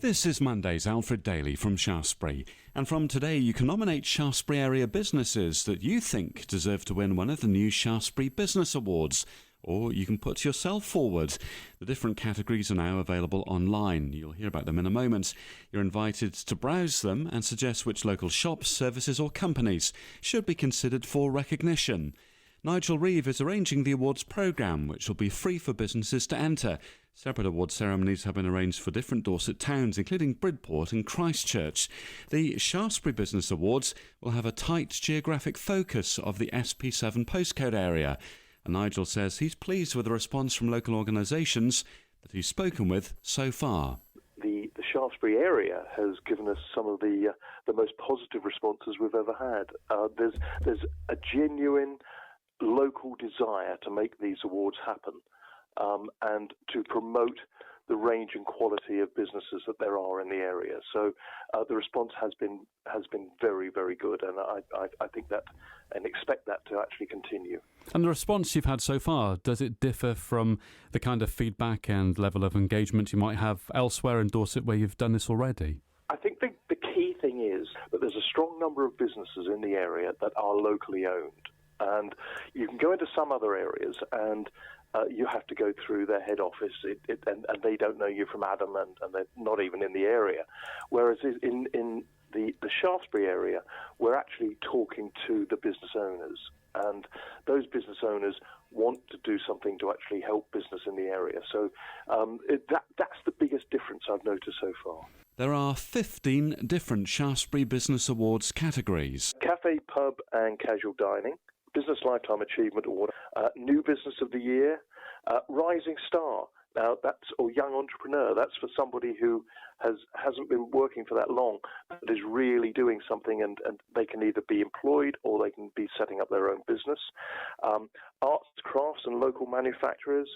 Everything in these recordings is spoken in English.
This is Monday's Alfred Daily from Shaftesbury, and from today you can nominate Shaftesbury area businesses that you think deserve to win one of the new Shaftesbury Business Awards, or you can put yourself forward. The different categories are now available online. You'll hear about them in a moment. You're invited to browse them and suggest which local shops, services or companies should be considered for recognition. Nigel Reeve is arranging the awards programme, which will be free for businesses to enter. Separate award ceremonies have been arranged for different Dorset towns, including Bridport and Christchurch. The Shaftesbury Business Awards will have a tight geographic focus of the SP7 postcode area. And Nigel says he's pleased with the response from local organisations that he's spoken with so far. The Shaftesbury area has given us some of the most positive responses we've ever had. There's a genuine local desire to make these awards happen and to promote the range and quality of businesses that there are in the area. So the response has been very, very good, and I think that and expect that to actually continue. And the response you've had so far, does it differ from the kind of feedback and level of engagement you might have elsewhere in Dorset where you've done this already? I think the key thing is that there's a strong number of businesses in the area that are locally owned. And you can go into some other areas and you have to go through their head office and they don't know you from Adam and they're not even in the area. Whereas in the Shaftesbury area, we're actually talking to the business owners. And those business owners want to do something to actually help business in the area. So that's the biggest difference I've noticed so far. There are 15 different Shaftesbury Business Awards categories. Cafe, pub and casual dining. Business Lifetime Achievement Award, New Business of the Year, Rising Star. Now, or Young Entrepreneur. That's for somebody who hasn't been working for that long, but is really doing something, and they can either be employed or they can be setting up their own business. Arts, Crafts and Local Manufacturers,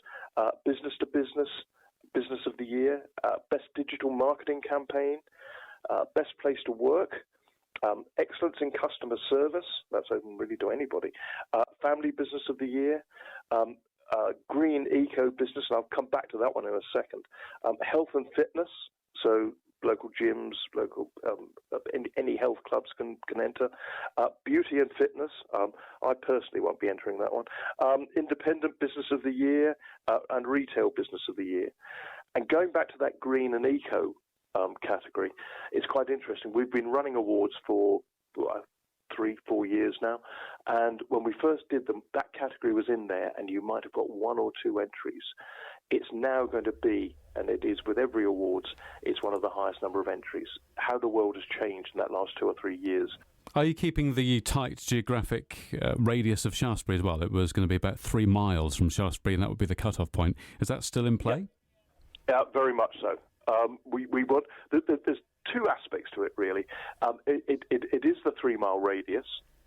Business to Business, Business of the Year, Best Digital Marketing Campaign, Best Place to Work, Excellence in Customer Service, that's open really to anybody, Family Business of the Year, Green Eco Business, and I'll come back to that one in a second, Health and Fitness, so local gyms, local any health clubs can enter, Beauty and Fitness, I personally won't be entering that one, Independent Business of the Year, and Retail Business of the Year. And going back to that Green and Eco category, it's quite interesting. We've been running awards for 3-4 years now, and when we first did them, that category was in there, and you might have got 1 or 2 entries. It's now going to be, and it is with every awards, it's one of the highest number of entries. How the world has changed in that last 2 or 3 years. Are you keeping the tight geographic radius of Shaftesbury as well? It was going to be about 3 miles from Shaftesbury, and that would be the cut-off point. Is that still in play? Yeah, very much so. We want. There's 2 aspects to it, really. It is the 3 mile radius,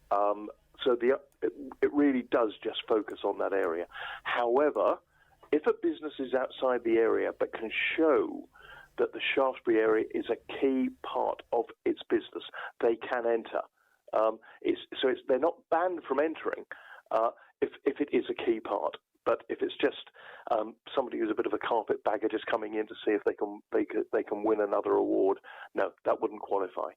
so it really does just focus on that area. However, if a business is outside the area but can show that the Shaftesbury area is a key part of its business, they can enter. They're not banned from entering if it is a key part. But if it's just somebody who's a bit of a carpetbagger just coming in to see if they can win another award, no, that wouldn't qualify.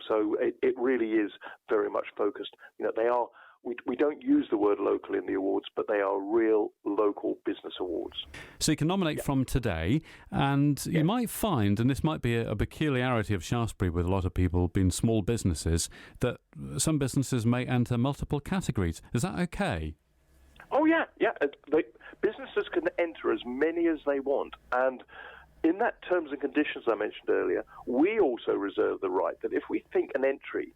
So it really is very much focused. They are. We don't use the word local in the awards, but they are real local business awards. So you can nominate from today, and you might find, and this might be a peculiarity of Shaftesbury with a lot of people being small businesses, that some businesses may enter multiple categories. Is that okay? Oh, yeah. Businesses can enter as many as they want, and in that terms and conditions I mentioned earlier, we also reserve the right that if we think an entry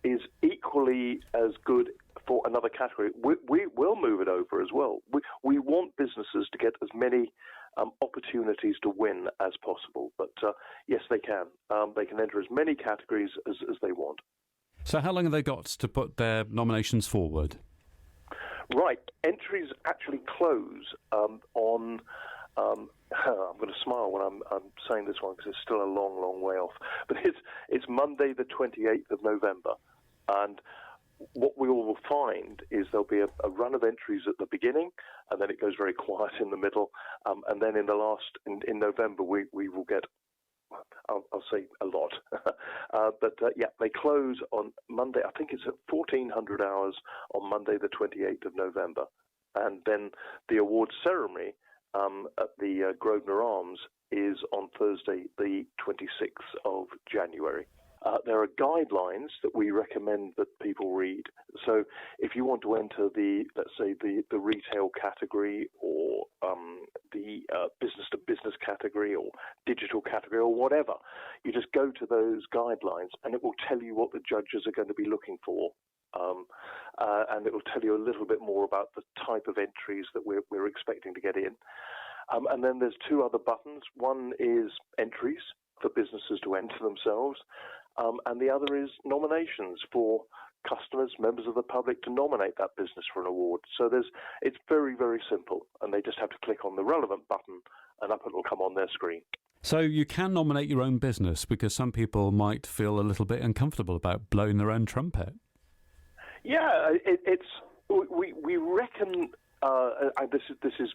is equally as good for another category, we will move it over as well. We want businesses to get as many opportunities to win as possible, but yes, they can. They can enter as many categories as they want. So how long have they got to put their nominations forward? Right, entries actually close on. I'm going to smile when I'm saying this one because it's still a long, long way off. But it's Monday, the 28th of November, and what we will find is there'll be a run of entries at the beginning, and then it goes very quiet in the middle, and then in November we will get they close on Monday. I think it's at 1400 hours on Monday, the 28th of November. And then the awards ceremony at the Grosvenor Arms is on Thursday, the 26th of January. There are guidelines that we recommend that people read. So if you want to enter let's say the retail category or the business-to-business category or digital category or whatever, you just go to those guidelines and it will tell you what the judges are going to be looking for. And it will tell you a little bit more about the type of entries that we're expecting to get in. And then there's two other buttons. One is entries for businesses to enter themselves, and the other is nominations for customers, members of the public, to nominate that business for an award. So it's very, very simple, and they just have to click on the relevant button, and up it will come on their screen. So you can nominate your own business, because some people might feel a little bit uncomfortable about blowing their own trumpet. Yeah, we reckon, this is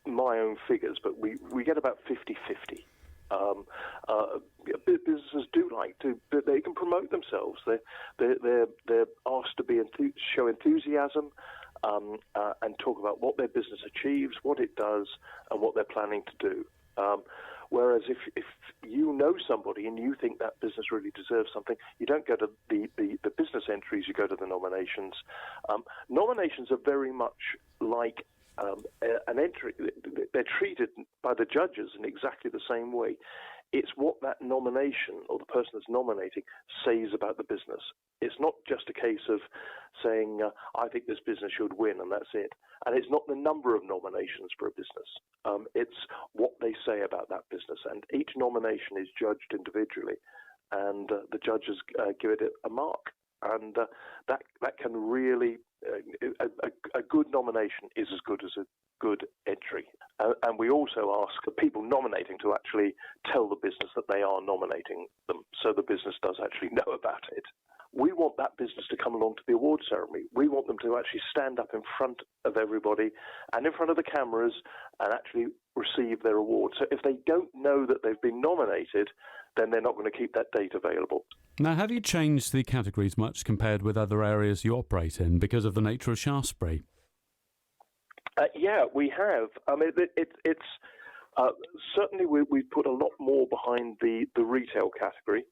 my own figures, but we get about 50-50. Businesses do like to, they can promote themselves. They're asked to show enthusiasm and talk about what their business achieves, what it does, and what they're planning to do. Whereas if you know somebody and you think that business really deserves something, you don't go to the business entries, you go to the nominations. Nominations are very much like an entry. They're treated by the judges in exactly the same way. It's what that nomination or the person that's nominating says about the business. It's not just a case of saying, I think this business should win, and that's it. And it's not the number of nominations for a business. It's what they say about that business. And each nomination is judged individually, and the judges give it a mark. And that can really, a good nomination is as good as a good entry. And we also ask the people nominating to actually tell the business that they are nominating them, so the business does actually know about it. We want that business to come along to the award ceremony. We want them to actually stand up in front of everybody and in front of the cameras and actually receive their award. So if they don't know that they've been nominated, then they're not going to keep that date available. Now, have you changed the categories much compared with other areas you operate in because of the nature of Shaftesbury? Yeah, we have. I mean, it's certainly we put a lot more behind the retail category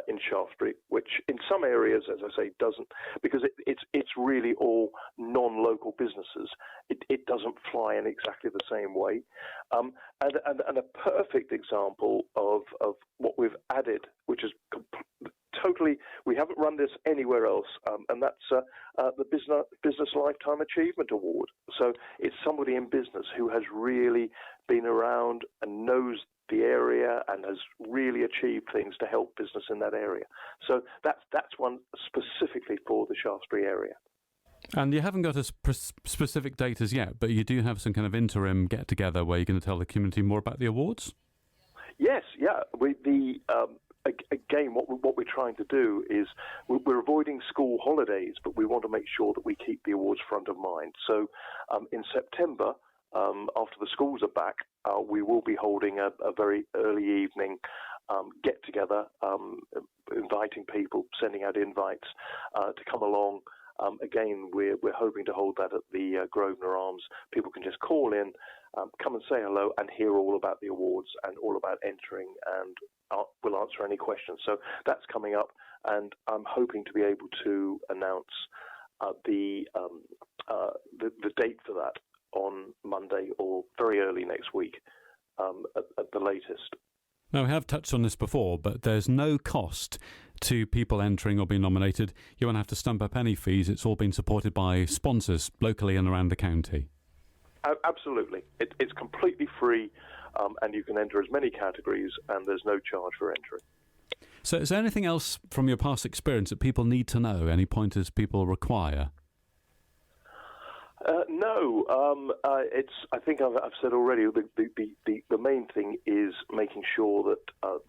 in Shaftesbury, which in some areas, as I say, doesn't, because it's really all non-local businesses. It doesn't fly in exactly the same way. And a perfect example of what we've added, which is totally, we haven't run this anywhere else, and that's the Business Lifetime Achievement Award. So it's somebody in business who has really been around and knows the area and has really achieved things to help business in that area. So that's one specifically for the Shaftesbury area. And you haven't got a specific date as yet, but you do have some kind of interim get-together where you're going to tell the community more about the awards? Yes, yeah. Again, what we're trying to do is we're avoiding school holidays, but we want to make sure that we keep the awards front of mind. So in September, after the schools are back, we will be holding a very early evening get-together, inviting people, sending out invites to come along. Again, we're hoping to hold that at the Grosvenor Arms. People can just call in, come and say hello, and hear all about the awards and all about entering, and we'll answer any questions. So that's coming up, and I'm hoping to be able to announce the date for that on Monday or very early next week at the latest. Now, we have touched on this before, but there's no cost to people entering or being nominated. You won't have to stump up any fees. It's all been supported by sponsors locally and around the county. Absolutely. It's completely free, and you can enter as many categories, and there's no charge for entry. So is there anything else from your past experience that people need to know, any pointers people require? No, I think I've said already. The main thing is making sure that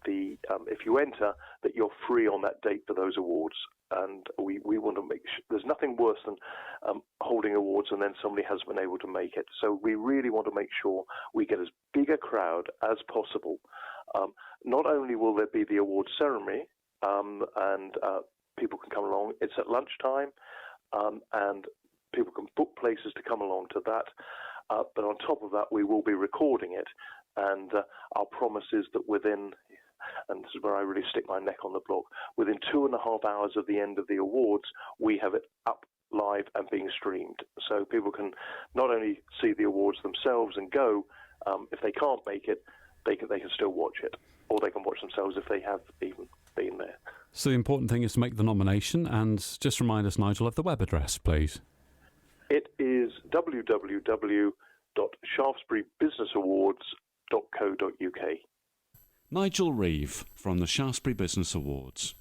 if you enter, that you're free on that date for those awards. And we want to make sure there's nothing worse than holding awards and then somebody hasn't been able to make it. So we really want to make sure we get as big a crowd as possible. Not only will there be the award ceremony, and people can come along. It's at lunchtime, and people can book places to come along to that. But on top of that, we will be recording it, and our promise is that within, and this is where I really stick my neck on the block, within 2.5 hours of the end of the awards, we have it up live and being streamed. So people can not only see the awards themselves and go, if they can't make it, they can still watch it, or they can watch themselves if they have even been there. So the important thing is to make the nomination, and just remind us, Nigel, of the web address, please. It is www.shaftesburybusinessawards.co.uk. Nigel Reeve from the Shaftesbury Business Awards.